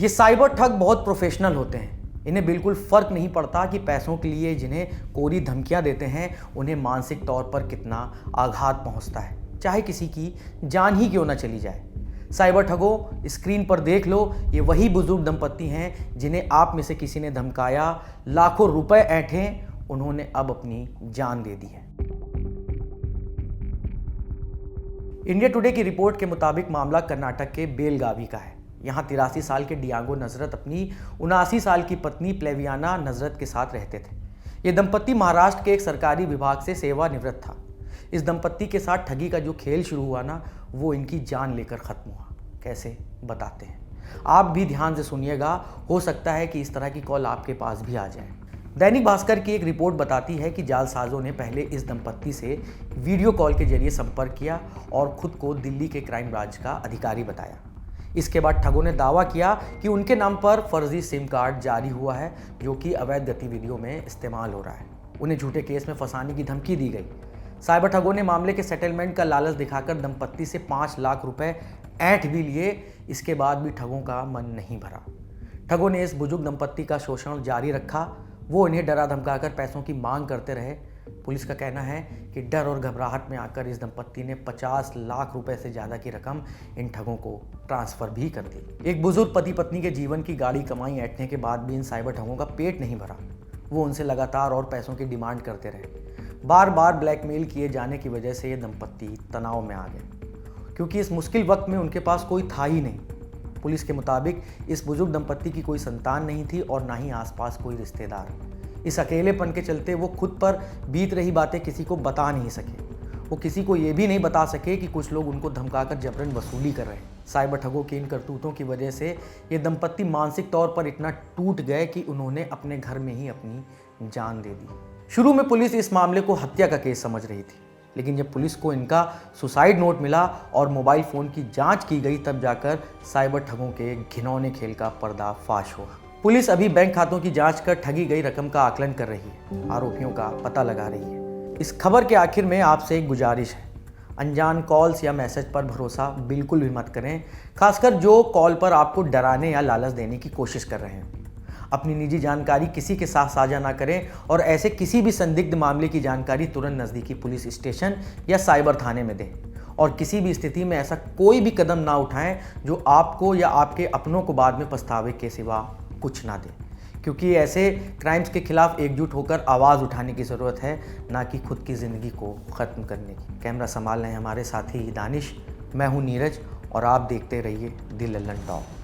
ये साइबर ठग बहुत प्रोफेशनल होते हैं। इन्हें बिल्कुल फर्क नहीं पड़ता कि पैसों के लिए जिन्हें कोरी धमकियां देते हैं उन्हें मानसिक तौर पर कितना आघात पहुंचता है, चाहे किसी की जान ही क्यों ना चली जाए। साइबर ठगों, स्क्रीन पर देख लो, ये वही बुजुर्ग दंपत्ति हैं जिन्हें आप में से किसी ने धमकाया, लाखों रुपए ऐंठे, उन्होंने अब अपनी जान दे दी है। इंडिया टुडे की रिपोर्ट के मुताबिक मामला कर्नाटक के बेलगावी का है। यहाँ 83 साल के डियांगो नजरत अपनी 79 साल की पत्नी प्लेवियाना नजरत के साथ रहते थे। ये दंपत्ति महाराष्ट्र के एक सरकारी विभाग से सेवानिवृत्त था। इस दंपत्ति के साथ ठगी का जो खेल शुरू हुआ ना, वो इनकी जान लेकर खत्म हुआ। कैसे, बताते हैं। आप भी ध्यान से सुनिएगा, हो सकता है कि इस तरह की कॉल आपके पास भी आ जाए। दैनिक भास्कर की एक रिपोर्ट बताती है कि जालसाजों ने पहले इस दंपत्ति से वीडियो कॉल के जरिए संपर्क किया और खुद को दिल्ली के क्राइम ब्रांच का अधिकारी बताया। इसके बाद ठगों ने दावा किया कि उनके नाम पर फर्जी सिम कार्ड जारी हुआ है, जो कि अवैध गतिविधियों में इस्तेमाल हो रहा है। उन्हें झूठे केस में फंसाने की धमकी दी गई। साइबर ठगों ने मामले के सेटलमेंट का लालच दिखाकर दंपत्ति से 5 लाख रुपए ऐंठ भी लिए। इसके बाद भी ठगों का मन नहीं भरा। ठगों ने इस बुजुर्ग दंपत्ति का शोषण जारी रखा। वो इन्हें डरा धमकाकर पैसों की मांग करते रहे। पुलिस का कहना है कि डर और घबराहट में आकर इस दंपत्ति ने 50 लाख रुपए से ज़्यादा की रकम इन ठगों को ट्रांसफ़र भी कर दी। एक बुजुर्ग पति पत्नी के जीवन की गाड़ी कमाई ऐंठने के बाद भी इन साइबर ठगों का पेट नहीं भरा। वो उनसे लगातार और पैसों की डिमांड करते रहे। बार बार ब्लैकमेल किए जाने की वजह से ये दंपत्ति तनाव में आ गए, क्योंकि इस मुश्किल वक्त में उनके पास कोई था ही नहीं। पुलिस के मुताबिक इस बुजुर्ग दंपत्ति की कोई संतान नहीं थी और ना ही आसपास कोई रिश्तेदार। इस अकेलेपन के चलते वो खुद पर बीत रही बातें किसी को बता नहीं सके। वो किसी को ये भी नहीं बता सके कि कुछ लोग उनको धमकाकर जबरन वसूली कर रहे हैं। साइबर ठगों की इन करतूतों की वजह से ये दंपत्ति मानसिक तौर पर इतना टूट गए कि उन्होंने अपने घर में ही अपनी जान दे दी। शुरू में पुलिस इस मामले को हत्या का केस समझ रही थी, लेकिन जब पुलिस को इनका सुसाइड नोट मिला और मोबाइल फ़ोन की जांच की गई, तब जाकर साइबर ठगों के घिनौने खेल का पर्दाफाश हुआ। पुलिस अभी बैंक खातों की जांच कर ठगी गई रकम का आकलन कर रही है, आरोपियों का पता लगा रही है। इस खबर के आखिर में आपसे एक गुजारिश है, अनजान कॉल्स या मैसेज पर भरोसा बिल्कुल भी मत करें, खासकर जो कॉल पर आपको डराने या लालच देने की कोशिश कर रहे हैं। अपनी निजी जानकारी किसी के साथ साझा ना करें और ऐसे किसी भी संदिग्ध मामले की जानकारी तुरंत नज़दीकी पुलिस स्टेशन या साइबर थाने में दें। और किसी भी स्थिति में ऐसा कोई भी कदम ना उठाएं जो आपको या आपके अपनों को बाद में पछतावे के सिवा कुछ ना दे, क्योंकि ऐसे क्राइम्स के खिलाफ एकजुट होकर आवाज़ उठाने की ज़रूरत है, ना कि खुद की ज़िंदगी को ख़त्म करने की। कैमरा संभाल रहे हैं हमारे साथी दानिश, मैं हूँ नीरज और आप देखते रहिए दी लल्लन टॉक।